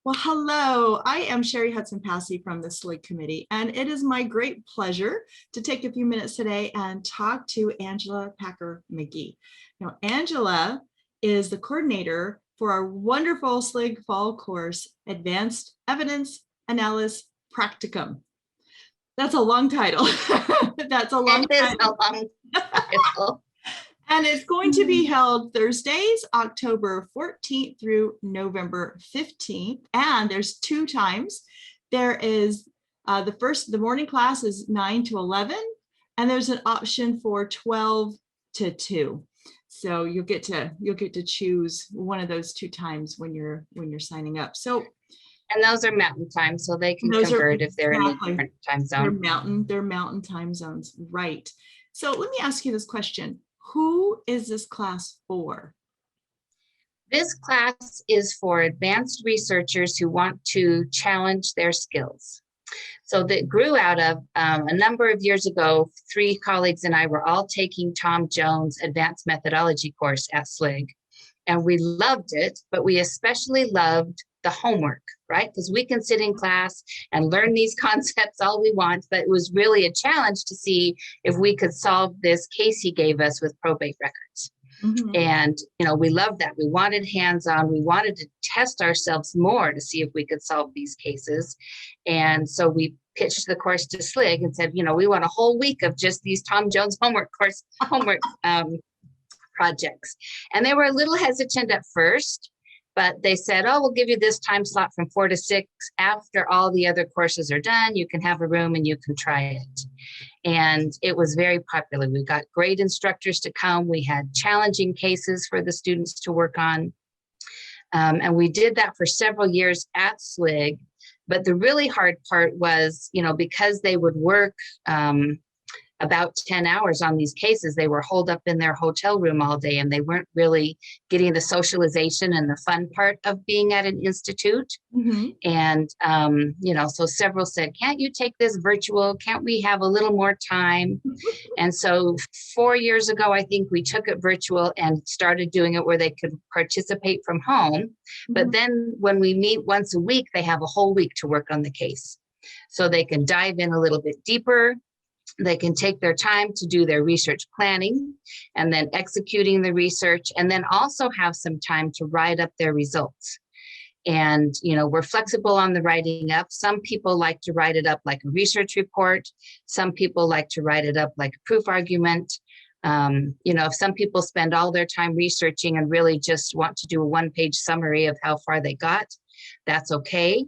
Well, hello. I am Sherry Hudson Passy from the SLIG Committee, and it is my great pleasure to take a few minutes today and talk to Angela Packer McGee. Now, Angela is the coordinator for our wonderful SLIG fall course, Advanced Evidence Analysis Practicum. That's a long title. That's a long title. A long title. And it's going to be held Thursdays, October 14th through November 15th. And there's two times. There is the morning class is 9 to 11, and there's an option for 12 to 2. So you'll get to choose one of those two times when you're signing up. So, and those are mountain time, so they can convert if they're in a different time zone. They're mountain time zones, right? So let me ask you this question. Who is this class for? This class is for advanced researchers who want to challenge their skills. So that grew out of a number of years ago, 3 colleagues and I were all taking Tom Jones' advanced methodology course at SLIG. And we loved it, but we especially loved the homework, right? Because we can sit in class and learn these concepts all we want, but it was really a challenge to see if we could solve this case he gave us with probate records. Mm-hmm. And, we loved that. We wanted hands-on. We wanted to test ourselves more to see if we could solve these cases. And so we pitched the course to SLIG and said, we want a whole week of just these Tom Jones homework projects. And they were a little hesitant at first, but they said, we'll give you this time slot from 4 to 6. After all the other courses are done, you can have a room and you can try it. And it was very popular. We got great instructors to come. We had challenging cases for the students to work on. And we did that for several years at SLIG. But the really hard part was, because they would work about 10 hours on these cases, they were holed up in their hotel room all day, and they weren't really getting the socialization and the fun part of being at an institute. Mm-hmm. And, so several said, can't you take this virtual? Can't we have a little more time? And so 4 years ago, I think we took it virtual and started doing it where they could participate from home. Mm-hmm. But then when we meet once a week, they have a whole week to work on the case. So they can dive in a little bit deeper. They can take their time to do their research planning and then executing the research, and then also have some time to write up their results. And, we're flexible on the writing up. Some people like to write it up like a research report. Some people like to write it up like a proof argument. If some people spend all their time researching and really just want to do a 1-page summary of how far they got, that's okay.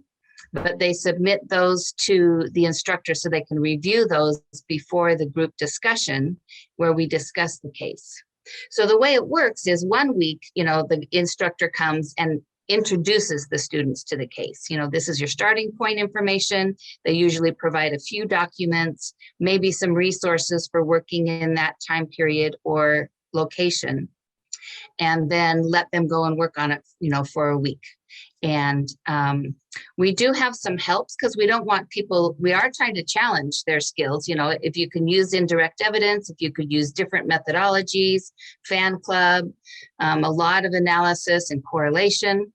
But they submit those to the instructor so they can review those before the group discussion where we discuss the case. So the way it works is 1 week, the instructor comes and introduces the students to the case. This is your starting point information. They usually provide a few documents, maybe some resources for working in that time period or location, and then let them go and work on it, for a week. And we do have some helps because we don't want people, we are trying to challenge their skills. If you can use indirect evidence, if you could use different methodologies, fan club, a lot of analysis and correlation,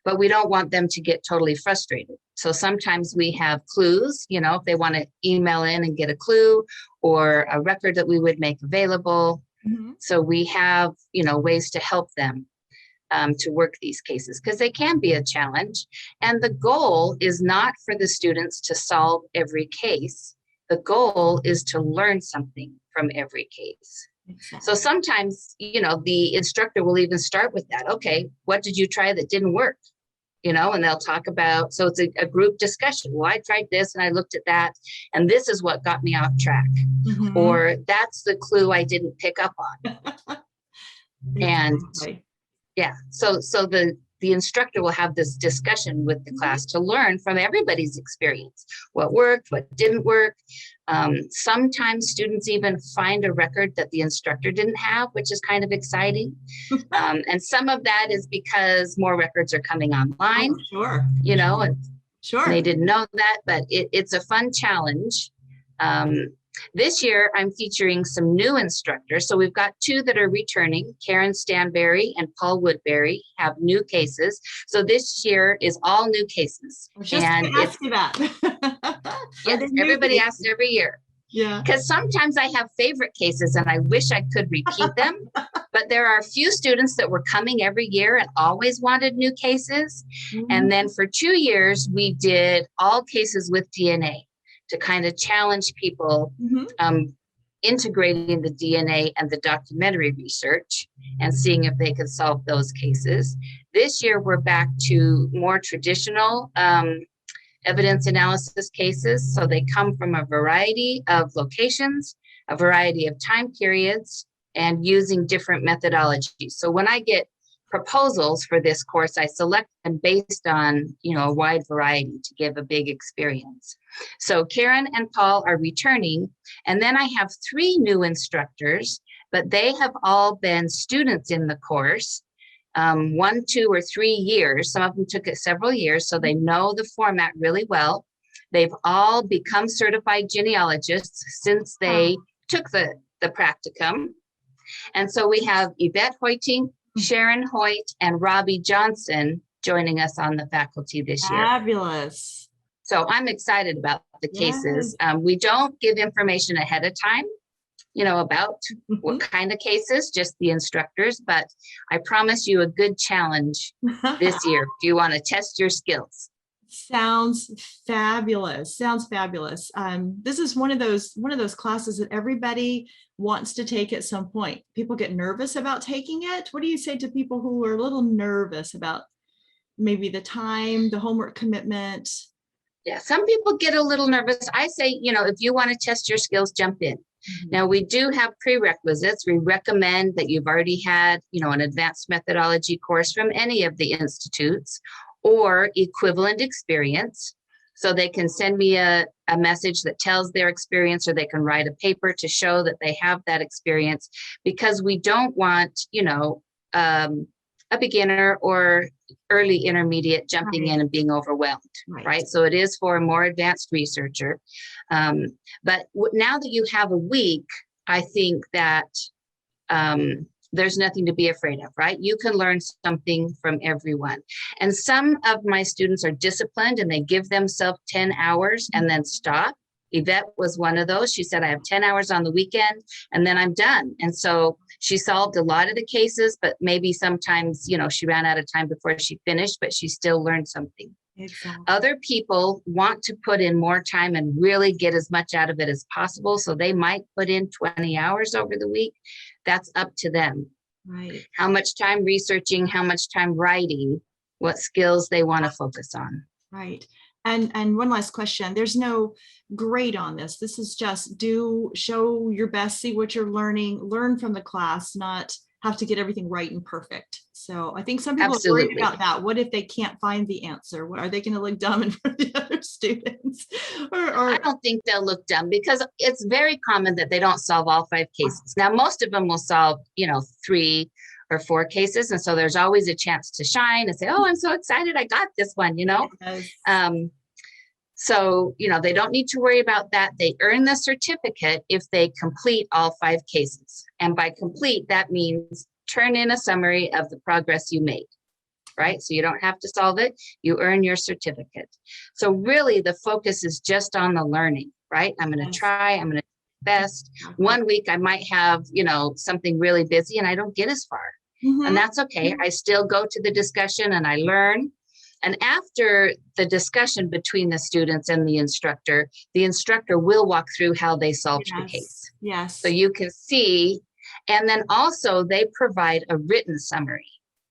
but we don't want them to get totally frustrated. So sometimes we have clues, if they want to email in and get a clue or a record that we would make available. Mm-hmm. So we have, ways to help them to work these cases because they can be a challenge. And the goal is not for the students to solve every case. The goal is to learn something from every case. Exactly. So sometimes, the instructor will even start with that. Okay, what did you try that didn't work? And they'll talk about, so it's a group discussion. Well, I tried this and I looked at that, and this is what got me off track. Mm-hmm. Or that's the clue I didn't pick up on. And yeah, so the instructor will have this discussion with the class to learn from everybody's experience, what worked, what didn't work. Sometimes students even find a record that the instructor didn't have, which is kind of exciting. And some of that is because more records are coming online. Oh, sure. And sure. They didn't know that, but it's a fun challenge. This year, I'm featuring some new instructors. So we've got two that are returning. Karen Stanberry and Paul Woodbury have new cases. So this year is all new cases. I was just And going to ask you that. Are yes, they new everybody cases? asks every year. Yeah. Because sometimes I have favorite cases and I wish I could repeat them, but there are a few students that were coming every year and always wanted new cases. And then for 2 years, we did all cases with DNA to kind of challenge people integrating the DNA and the documentary research and seeing if they could solve those cases. This year, we're back to more traditional evidence analysis cases. So they come from a variety of locations, a variety of time periods, and using different methodologies. So when I get proposals for this course, I select them based on, a wide variety to give a big experience. So Karen and Paul are returning, and then I have 3 new instructors, but they have all been students in the course. 1, 2, or 3 years. Some of them took it several years, so they know the format really well. They've all become certified genealogists since they took the practicum. And so we have Yvette Hoiting, Sharon Hoyt, and Robbie Johnson joining us on the faculty this year. Fabulous. So I'm excited about the cases. We don't give information ahead of time, about what kind of cases, just the instructors, but I promise you a good challenge this year if you want to test your skills. Sounds fabulous. Sounds fabulous. This is one of those classes that everybody wants to take at some point. People get nervous about taking it. What do you say to people who are a little nervous about maybe the time, the homework commitment? Yeah, some people get a little nervous. I say, if you want to test your skills, jump in. Now, we do have prerequisites. We recommend that you've already had, an advanced methodology course from any of the institutes or equivalent experience. So they can send me a message that tells their experience, or they can write a paper to show that they have that experience, because we don't want, a beginner or early intermediate jumping in and being overwhelmed, right? So it is for a more advanced researcher. But now that you have a week, I think that there's nothing to be afraid of, right? You can learn something from everyone. And some of my students are disciplined and they give themselves 10 hours and then stop. Yvette was one of those. She said, I have 10 hours on the weekend and then I'm done. And so she solved a lot of the cases, but maybe sometimes, she ran out of time before she finished, but she still learned something. Exactly. Other people want to put in more time and really get as much out of it as possible. So they might put in 20 hours over the week. That's up to them. Right. How much time researching, how much time writing, what skills they want to focus on. Right. And one last question. There's no grade on this. This is just show your best, see what you're learning, learn from the class, not have to get everything right and perfect. So I think some people are worried about that. What if they can't find the answer? What, are they going to look dumb in front of the other students? I don't think they'll look dumb, because it's very common that they don't solve all 5 cases. Now, most of them will solve, 3 or 4 cases. And so there's always a chance to shine and say, oh, I'm so excited, I got this one, Yes. So, they don't need to worry about that. They earn the certificate if they complete all 5 cases. And by complete, that means turn in a summary of the progress you made, right? So you don't have to solve it. You earn your certificate. So really the focus is just on the learning, right? I'm going to try, I'm going to do my best. One week I might have, something really busy and I don't get as far. And that's okay. I still go to the discussion and I learn. And after the discussion between the students and the instructor will walk through how they solved the case. Yes. So you can see, and then also they provide a written summary,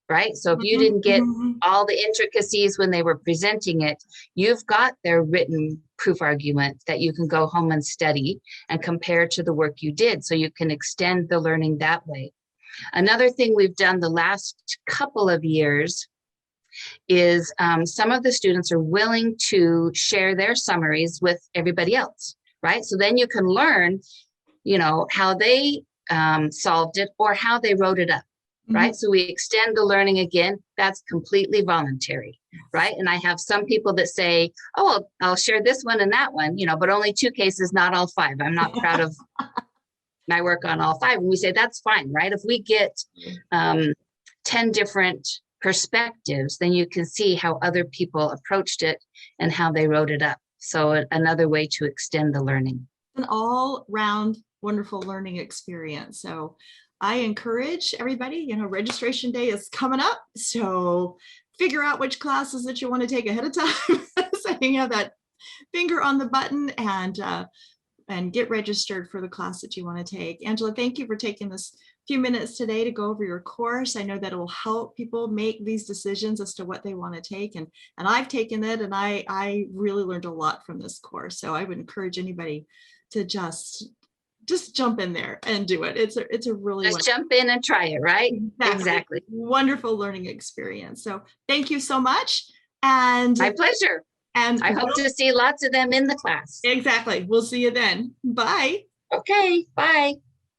right? So if you didn't get all the intricacies when they were presenting it, you've got their written proof argument that you can go home and study and compare to the work you did. So you can extend the learning that way. Another thing we've done the last couple of years is some of the students are willing to share their summaries with everybody else, right? So then you can learn, how they solved it or how they wrote it up, right? So we extend the learning again. That's completely voluntary, right? And I have some people that say, oh, I'll share this one and that one, but only 2 cases, not all 5. I'm not proud of my work on all 5. And we say, that's fine, right? If we get 10 different perspectives, then you can see how other people approached it and how they wrote it up. So another way to extend the learning. An all-round wonderful learning experience. So I encourage everybody, registration day is coming up. So figure out which classes that you want to take ahead of time. So you have that finger on the button and get registered for the class that you want to take. Angela, thank you for taking this few minutes today to go over your course. I know that it will help people make these decisions as to what they want to take. And I've taken it, and I really learned a lot from this course. So I would encourage anybody to just jump in there and do it. It's a really just jump in and try it, right? Exactly. Wonderful learning experience. So thank you so much. And my pleasure. And I hope to see lots of them in the class. Exactly. We'll see you then. Bye. Okay. Bye.